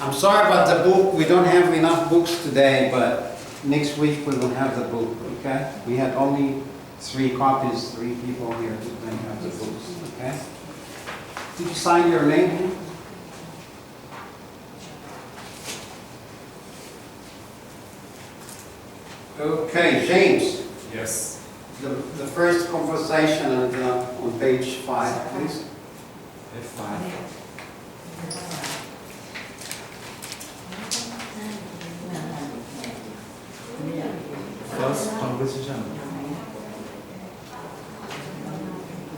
I'm sorry about the book. We don't have enough books today, but next week we will have the book, okay? We had only 3 copies, 3 people here to have the books, okay? Did you sign your name here? Okay, James. Yes. The first conversation on page 5, please. F5. First conversation.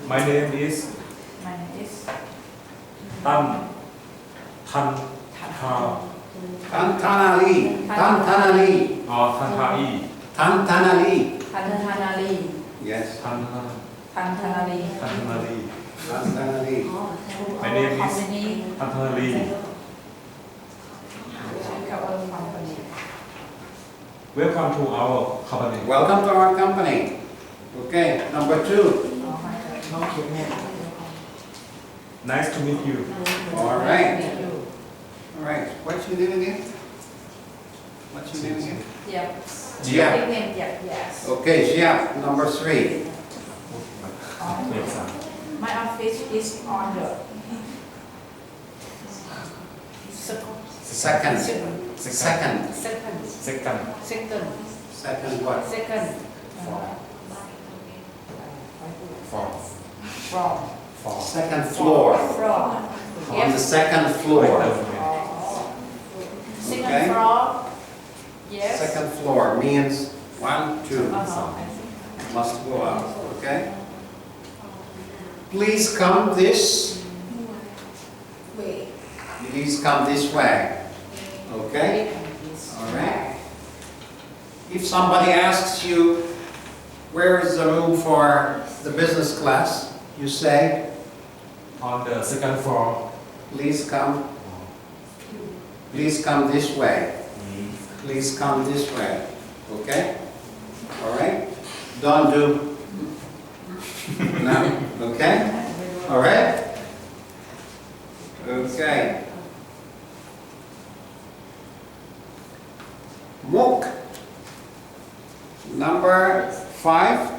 My name is Tan Tantanali. Tantanali. Tanthai. Tantanali. Tantanali. Yes. Tantanali. Tantanali. Tantanali. My name is Tantanali. Welcome to our company. Welcome to our company. Okay, number 2. Nice to meet you. All right. All right. What's your name again? What's your name again? Yep. Jiap. Yep. Yes. Okay, Jiap, number 3. My office is on the Second. Second. Second what? Four. Second floor. On the second floor. Second Okay. floor. Yes. Second floor means 1, 2. Uh-huh. Must go up. Okay. Please come this. Please come this way. Okay. All right. If somebody asks you, where is the room for the business class? You say, On the second floor. please come. Please come this way. Please come this way. Okay? All right? Don't do. No? Okay? All right? Okay. Mook. Number 5.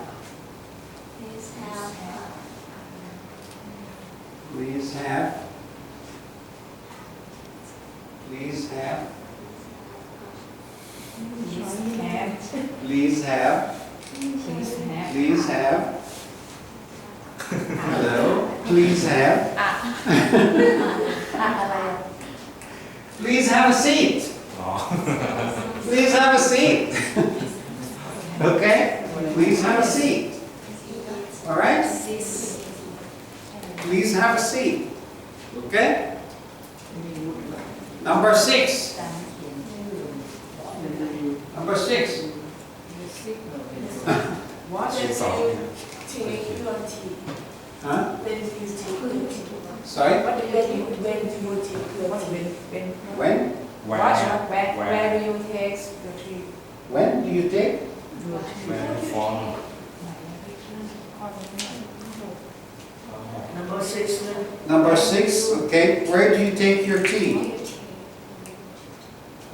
Please have. Please have. Please have. Please have. Hello. Please have. Please have a seat. Please have a seat. Okay? Please have a seat. All right? Please have a seat. Okay? Number 6. Number 6. What is Huh? Sorry? When? Where do you take the trip? When do you take? From Number 6. Number 6. Okay. Where do you take your tea?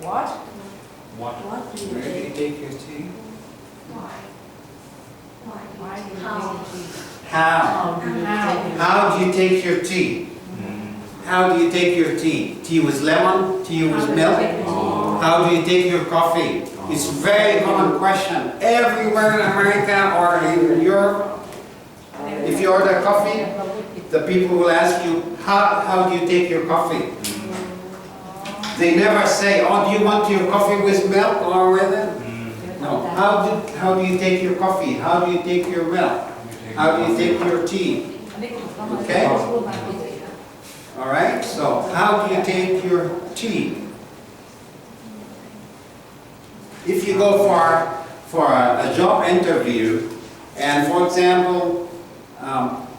What? what? Do you Where do you take? take your tea? Why do you take the trip? How? How do you take your tea? How do you take your tea? Tea with lemon? Tea with milk? How do you take your coffee? It's a very common question. Everywhere in America or in Europe, if you order coffee, the people will ask you, how do you take your coffee? They never say, oh, do you want your coffee with milk or with it? No. How do you take your coffee? How do you take your milk? How do you take your tea? Okay? All right, so how do you take your tea? If you go for a job interview, and for example,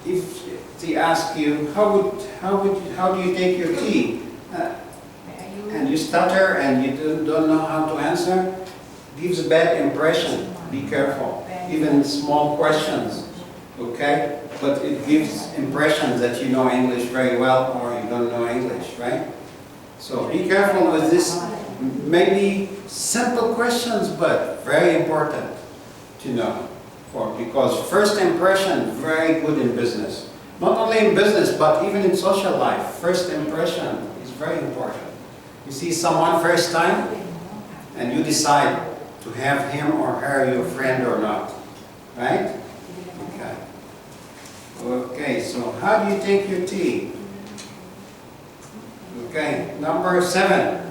if they ask you, how do you take your tea? And you stutter and you don't know how to answer, gives a bad impression. Be careful. Even small questions, okay? But it gives impression that you know English very well or you don't know English, right? So be careful with this, maybe simple questions, but very important to know. Because first impression, very good in business. Not only in business, but even in social life. First impression is very important. You see someone first time, and you decide to have him or her your friend or not. Right? Okay. Okay, so how do you take your tea? Okay, number 7.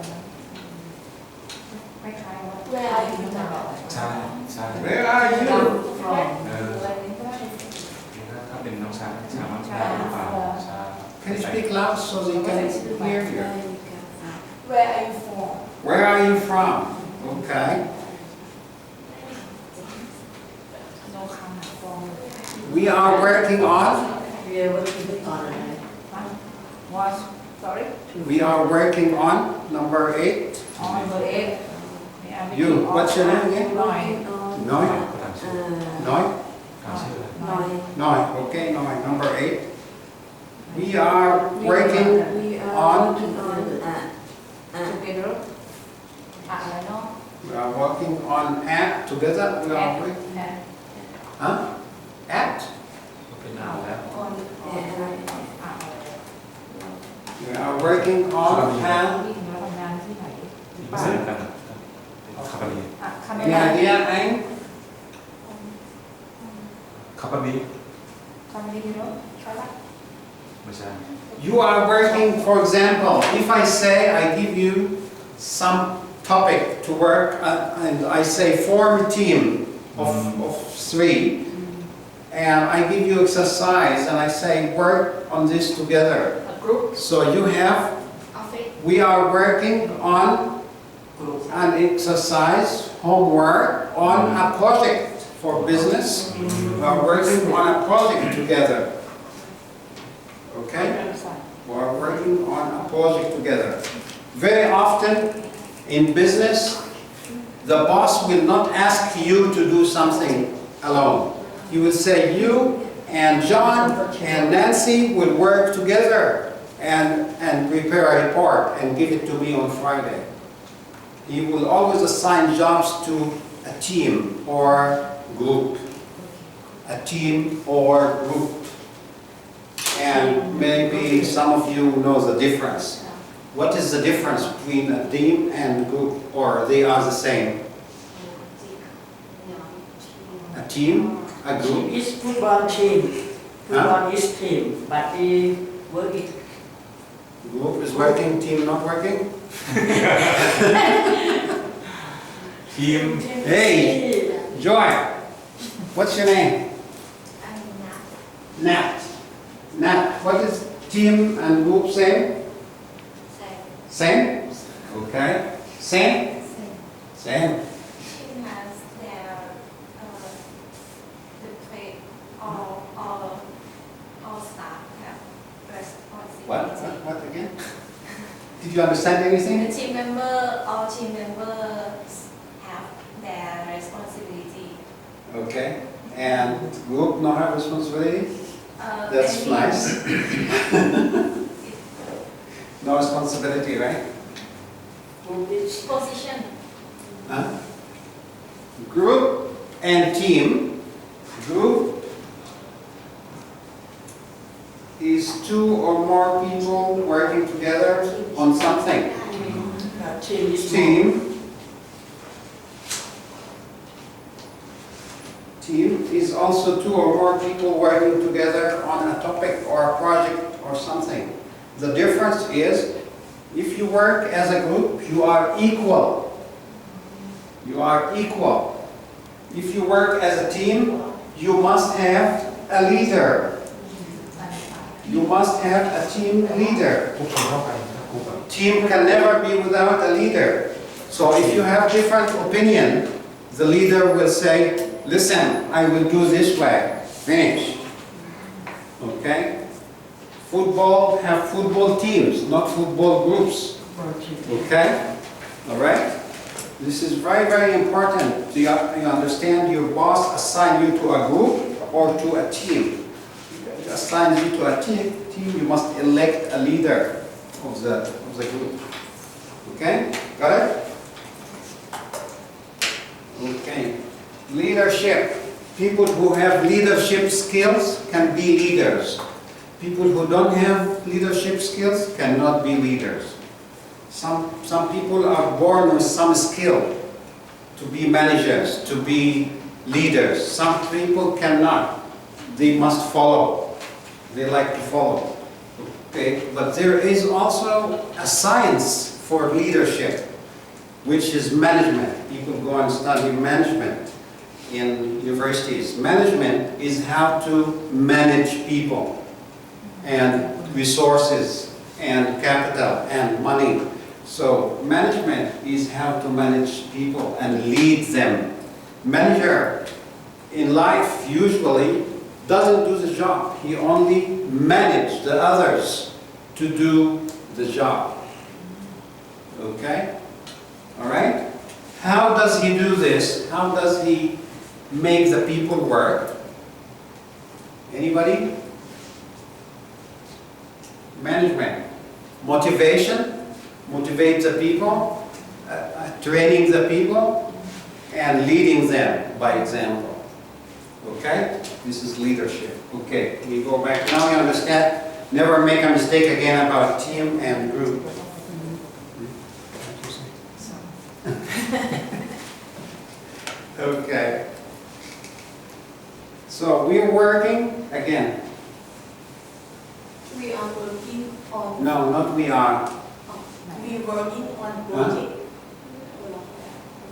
Where are you from? ใช่ใช่ Where are you? เออถ้าเป็นน้องชายชาน้องชายหรือเปล่าชา Can you speak loud so they can hear you? Where are you from? Where are you from? Okay. No comment from. We are working on. What? Sorry? We are working on number 8. On the 8. You, what's your name again? Noi. Noi? ก็ตามชื่อ Noi? ตามชื่ออะไร Noi. Okay, Noi. Number 8. We are working on. Together.อะไรเนาะ We are working on at together. We are working. Huh? At. ก็เป็นอ่านแล้ว We are working on hand. วิ่งแล้วทำงานที่ไหน ภาษาอังกฤษคาบารี คาเม Any รา idea, Ang? คาบารี คาเมราเนาะใช่ปะ ไม่ใช่ You are working, for example, if I say I give you some topic to work and I say form a team of 3 and I give you exercise and I say work on this together. A group. So you have, Office. we are working on an exercise, homework on a project for business. We are working on a project together. Okay? We are working on a project together. Very often in business, the boss will not ask you to do something alone. He will say you and John and Nancy will work together and prepare a report and give it to me on Friday. He will always assign jobs to a team or group. A team or group. And maybe some of you know the difference. What is the difference between a team and group, or they are the same? A team, a group. Is football team. Football is team, but we work it. Group is working, team not working? ทีม Hey, Joy, what's your name? Nat. Nat, what is team and group same? Same? Okay. Same? Same. Team has their the play all staff have responsibility. What again? Did you understand The anything? all team members have their responsibility. Okay. And group not have responsibility? That's Maybe nice. No responsibility, right? Position. Huh? Group and team. Group is 2 or more people working together on something. Team is Team. Team is also 2 or more people working together on a topic or a project or something. The difference is, if you work as a group, you are equal. You are equal. If you work as a team, you must have a leader. You must have a team leader. ทุกคนเท่ากันกลุ่ม Team can never be without a leader. So if you have different opinion, the leader will say, listen, I will do this way. Finish. Okay? Football have football teams, not football groups. Okay? All right? This is very, very important. Do you understand your boss assign you to a group or to a team? If he assigns you to a team, you must elect a leader of the of the group. Okay? Got it? Okay. Leadership. People who have leadership skills can be leaders. People who don't have leadership skills cannot be leaders. Some people are born with some skill to be managers, to be leaders. Some people cannot. They must follow. They like to follow. Okay, but there is also a science for leadership, which is management. People go and study management in universities. Management is how to manage people and resources and capital and money. So management is how to manage people and lead them. Manager in life usually doesn't do the job. He only manages the others to do the job. Okay? All right? How does he do this? How does he make the people work? Anybody? Management. Motivation. Motivate the people. Training the people. And leading them by example. Okay? This is leadership. Okay, we go back. Now you understand. Never make a mistake again about team and group. Okay. So we're working again. We are working on. No, not we are. We working on project.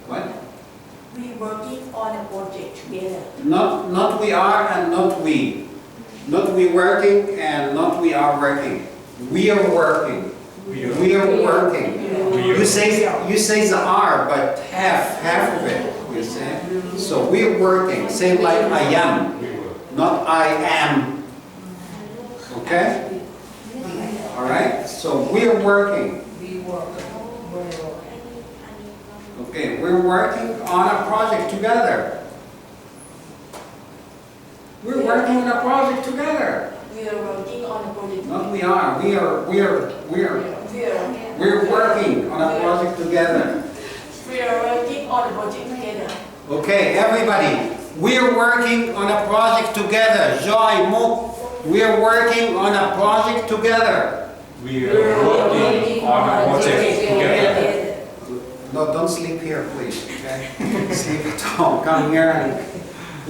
What? We working on a project together. Not we are and not we. Not we working and not we are working. We are working. We are working. You say the are, but half of it. You say. So we're working. Say like I am, not I am. Okay. All right. So we're working. Okay, we're working on a project together. We're working on a project together. We are working on a project. Not we are. We're working on a project together. We are working on a project together. Okay, everybody. We're working on a project together. Joy, Mook. We're working on a project together. We are working on a project together. No, don't sleep here, please. Okay? Sleep at home. Come here and.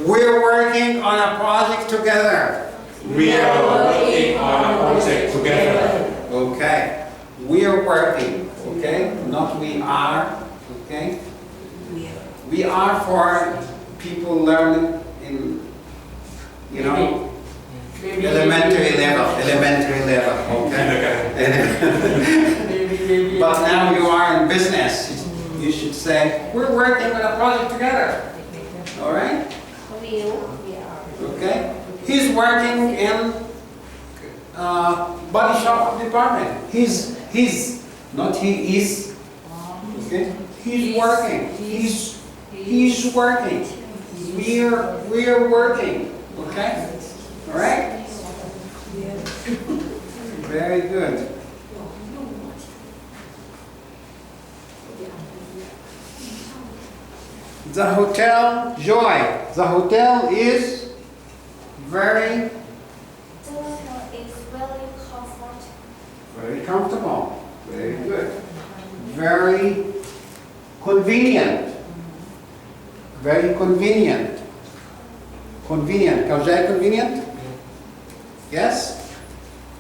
We're working on a project together. We are working on a project together. Okay. We are working. Okay. Not we are. Okay. We are for people learning in, elementary level. Okay. But now you are in business. You should say, we're working on a project together. All right? Okay? He's working in body shop department. He's not he is. Okay? He's working. He's working. We're working. Okay? All right? Very good. The hotel, Joy. The hotel is very comfortable. Very good. Very convenient. Very convenient. Convenient. Cause that convenient? Yes?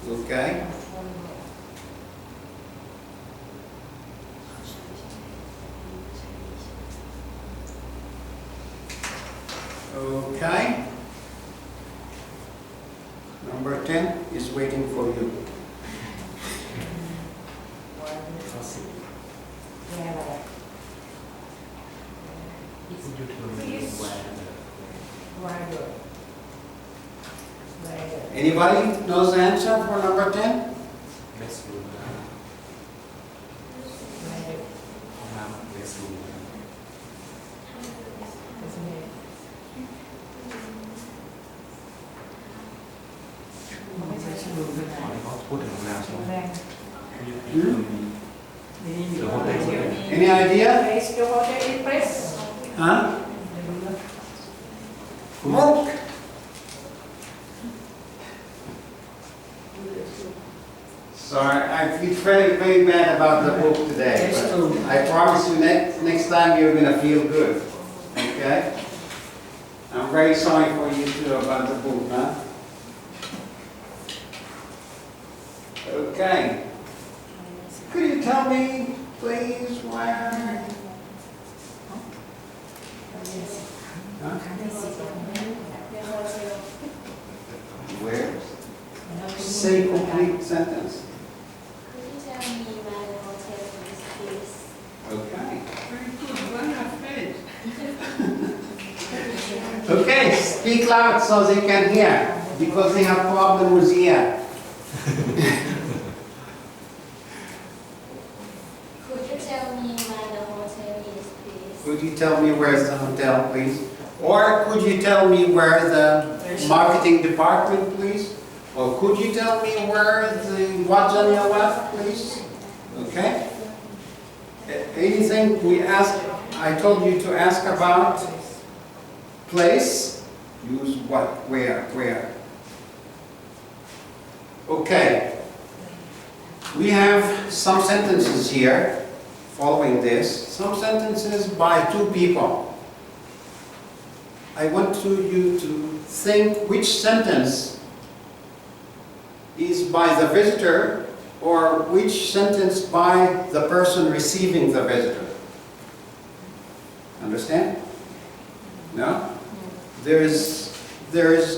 Okay. Okay. Number 10 is waiting for you. Anybody knows the answer for number 10? Họ cóพูดถึงโรงแรมใช่ไหม Any idea? Place the hotel in place. Huh? Look. Sorry, I feel very, very bad about the book today. Yes, But true. I promise you next time you're gonna feel good. Okay? I'm very sorry for you too about the book, huh? Okay. Could you tell me, please, where? Huh? Where? Say complete sentence. Could you tell me where the hotel is, please? Okay. Very good. Well, have faith. Okay, speak loud so they can hear, because they have problem with ear. Could you tell me where the hotel is, please? Could you tell me where's the hotel, please? Or could you tell me where the marketing department, please? Or could you tell me where what's on your left, please? Okay? Anything we ask, I told you to ask about place, use what, where. Okay. We have some sentences here following this. Some sentences by two people. I want you to think which sentence is by the visitor or which sentence by the person receiving the visitor. Understand? No? There is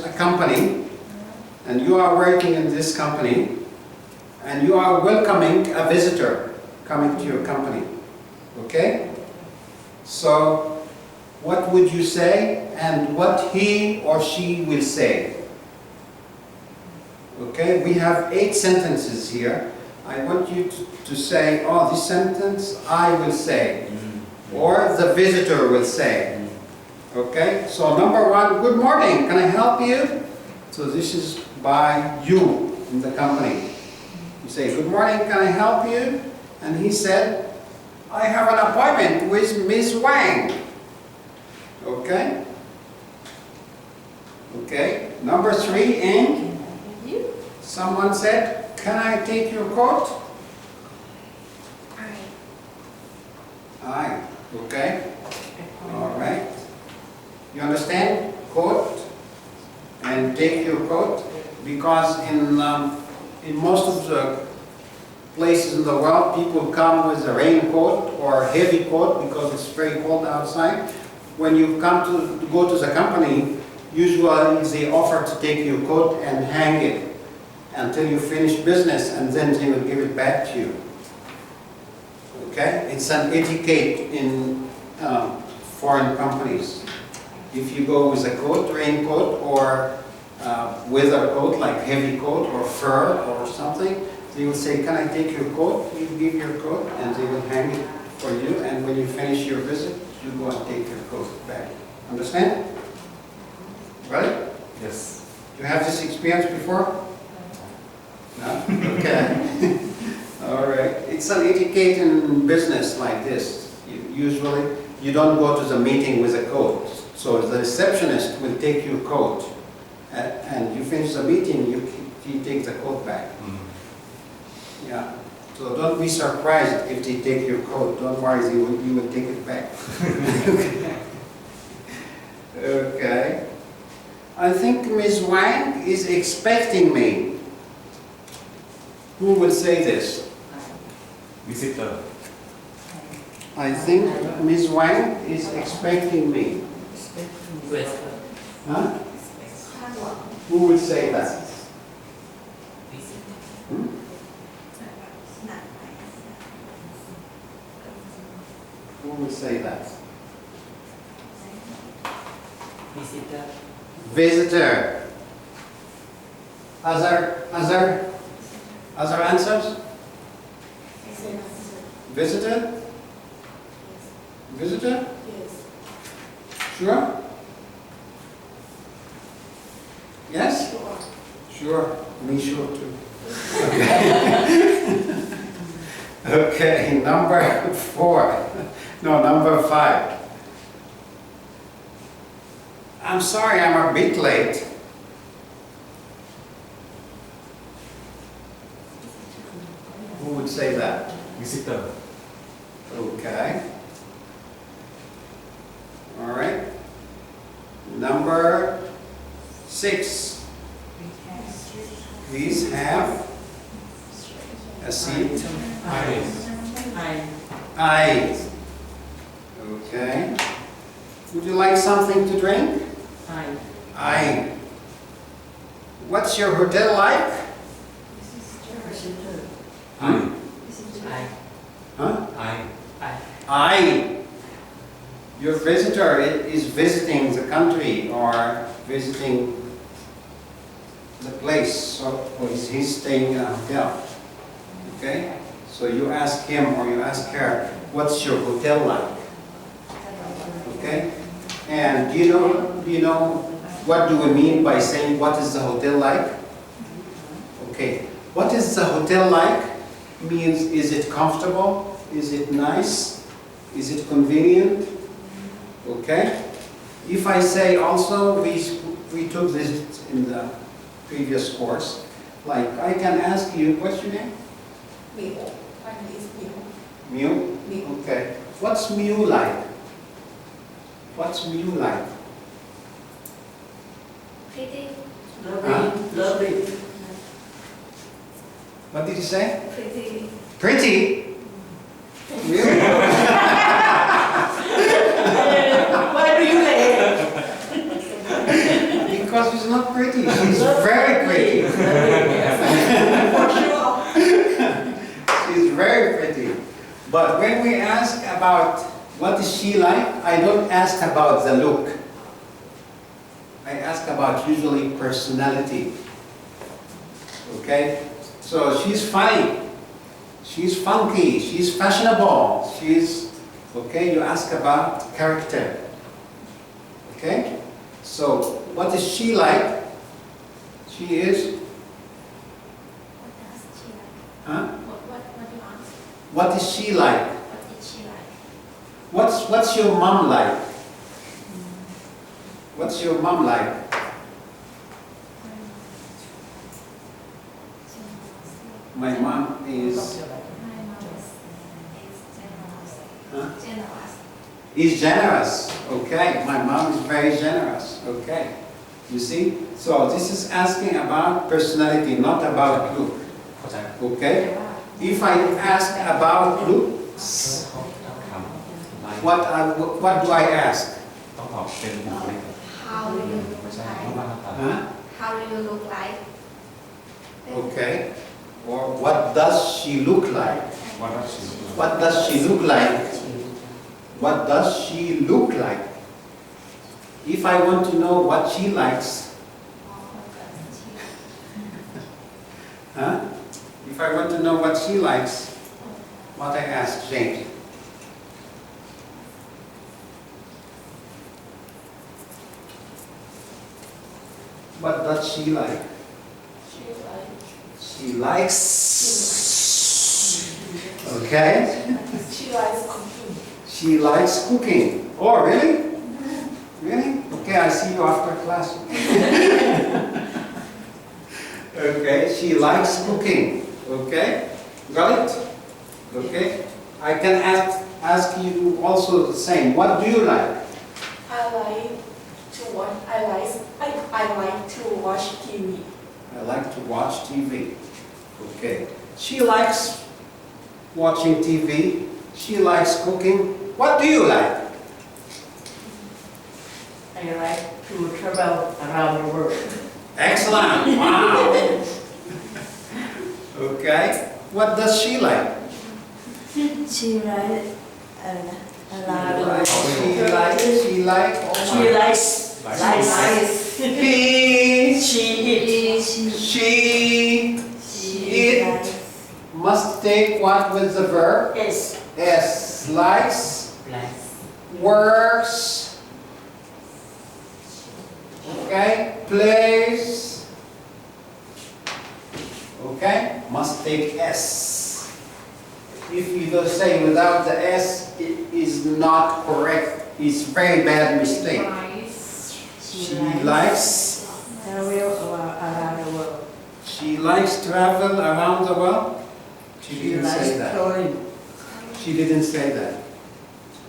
a company and you are working in this company and you are welcoming a visitor coming to your company. Okay? So, what would you say and what he or she will say? Okay, we have 8 sentences here. I want you to say, oh, this sentence I will say, or the visitor will say. Okay, so number 1, good morning, can I help you? So this is by you in the company. You say, good morning, can I help you? And he said, I have an appointment with Ms. Wang. Okay? Okay, number 3, and someone said, can I take your coat? Aye. Okay. All right. You understand? Coat and take your coat, because in most of the places in the world, people come with a raincoat or a heavy coat because it's very cold outside. When you come to go to the company, usually they offer to take your coat and hang it until you finish business, and then they will give it back to you. Okay? It's an etiquette in foreign companies. If you go with a coat, raincoat, or weather coat, like heavy coat or fur or something, they will say, can I take your coat? You give your coat, and they will hang it for you, and when you finish your visit, you go and take your coat back. Understand? Right? Yes. Do you have this experience before? No? Okay. All right. It's an etiquette in business like this. Usually, you don't go to the meeting with a coat. So the receptionist will take your coat, and you finish the meeting, you take the coat back. Yeah. So don't be surprised if they take your coat. Don't worry, you will take it back. Okay. I think Ms. Wang is expecting me. Who will say this? Visitor. I think Ms. Wang is expecting me. Huh? Who will say that? Hmm? Who will say that? Visitor. Other answers? Visitor? Visitor? Yes. Sure? Yes? Sure. Me sure too. Okay, number 4. No, number 5. I'm sorry, I'm a bit late. Who would say that? Visitor. Okay. All right. Number 6. Please have a seat. I. Okay. Would you like something to drink? I. What's your hotel like? I. Huh? I. Your visitor is visiting the country or visiting the place, or is he staying in a hotel? Okay? So you ask him or you ask her, what's your hotel like? Okay? And do you know what do we mean by saying what is the hotel like? Okay. What is the hotel like? Means, is it comfortable? Is it nice? Is it convenient? Okay? If I say also, we took this in the previous course, like I can ask you, what's your name? Meal. My name is Meal. Mew? Meal. Okay. What's Mew like? What's Mew like? Pretty. Lovely. What did you say? Pretty. Pretty? Really? Why do you laugh? Because she's not pretty. She's very pretty. For sure. She's very pretty. But when we ask about what is she like, I don't ask about the look. I ask about usually personality. Okay? So she's funny. She's funky. She's fashionable. Okay, you ask about character. Okay? So, what is she like? She is? What does she like? Huh? What do you ask? What is she like? What is she like? What's your mom like? What's your mom like? My mom is... My mom is generous. Huh? Generous. Is generous. Okay, my mom is very generous. Okay, you see? So this is asking about personality, not about look. เข้าใจ Okay? If I ask about looks, ถามไลน์ what do I ask? ต้องตอบเป็นบุคลิก How do you ไม่ look ใช่ like? รูปร่างหน้าตา Huh? How do you look like? Okay. Or what does she look like? ว่าเราชื่อ What does she look like? What does she look like? If I want to know what she likes, huh? If I want to know what she likes, what I ask James? What does she like? She likes. Okay. She likes cooking. She likes cooking. Oh, really? Really? Okay, I see you after class. Okay, she likes cooking. Okay, got it? Okay, I can ask you also the same. What do you like? I like to watch TV. I like to watch TV. Okay, she likes watching TV. She likes cooking. What do you like? I like to travel around the world. Excellent. Wow. Okay. What does she like? She like She likes. She likes. He. She eats. She. It. Must take what with the verb? Yes. S. Likes. Works. Okay. Plays. Okay. Must take S. if you don't say without the S, it is not correct. It's very bad mistake. Rice. She likes. travel around the world. She likes travel around the world. She didn't likes say that. touring. She didn't say that.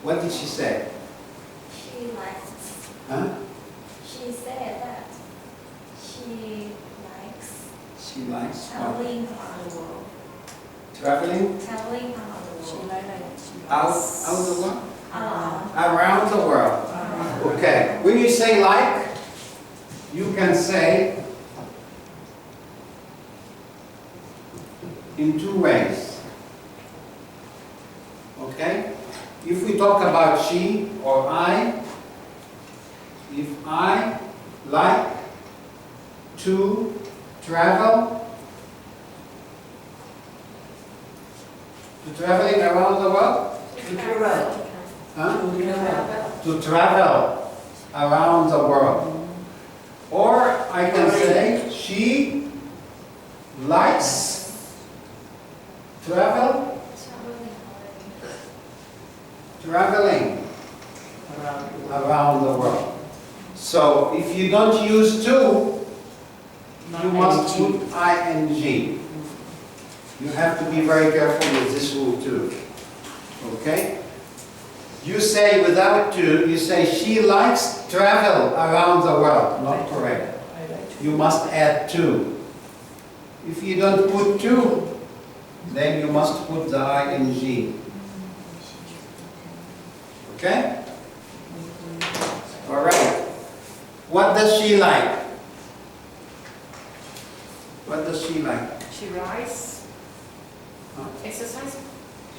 What did she say? She likes. Huh? She said that she likes She likes what? traveling around the world. Traveling Traveling around the She world. like out the world? Around. Around the world. Okay. When you say like, you can say in two ways. Okay? If we talk about she or I, if I like to travel, to traveling around the world, To travel. huh? To travel. To travel around the world. Or I can say she likes traveling around the world. So if you don't use to, you must put ing. You have to be very careful with this rule too. Okay? You say without to, you say she likes travel around the world. Not correct. You must add to. If you don't put to, then you must put the ing. Okay? All right. What does she like? What does she like? She rice. Huh? Exercise.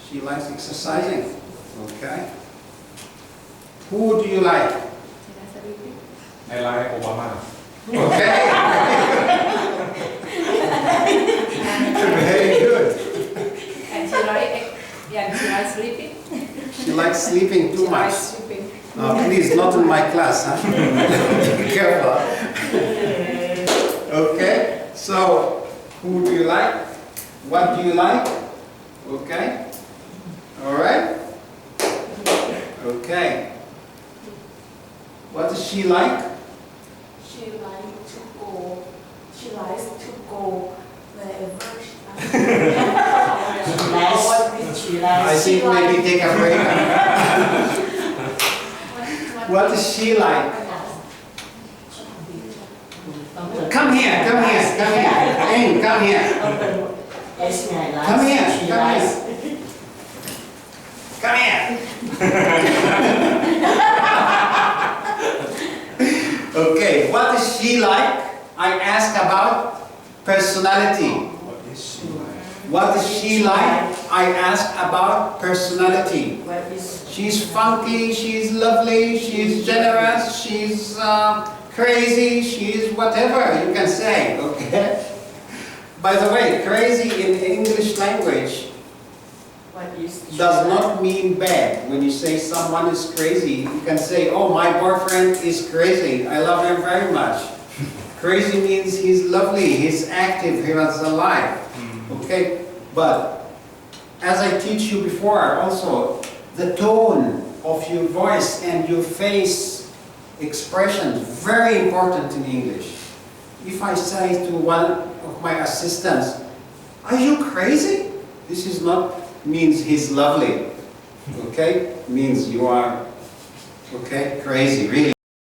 She likes exercising. Okay. Who do you like? I like Obama. Okay. Very good. And she likes sleeping. She likes sleeping too She much. likes sleeping. Please, not in my class, huh? Be careful. Okay. So, who do you like? What do you like? Okay. All right. Okay. What does she like? She likes to go. She likes to go wherever she She I likes. think maybe take a break. What does she like? Come here, come here, come here. Hey, come here. Yes, I like. Come here, She come likes. Come here. Okay, what does she like? I ask about personality. What is she like? What does she like? I ask about personality. What is She's funky, she's lovely, she's generous, she's crazy, she's whatever you can say, okay? By the way, crazy in English language what is does not mean bad. When you say someone is crazy, you can say, oh, my boyfriend is crazy, I love him very much. Crazy means he's lovely, he's active, he was alive, okay? But as I teach you before also, the tone of your voice and your face expression, very important in English. If I say to one of my assistants, are you crazy? This is not means he's lovely, okay? Means you are, okay, crazy, really.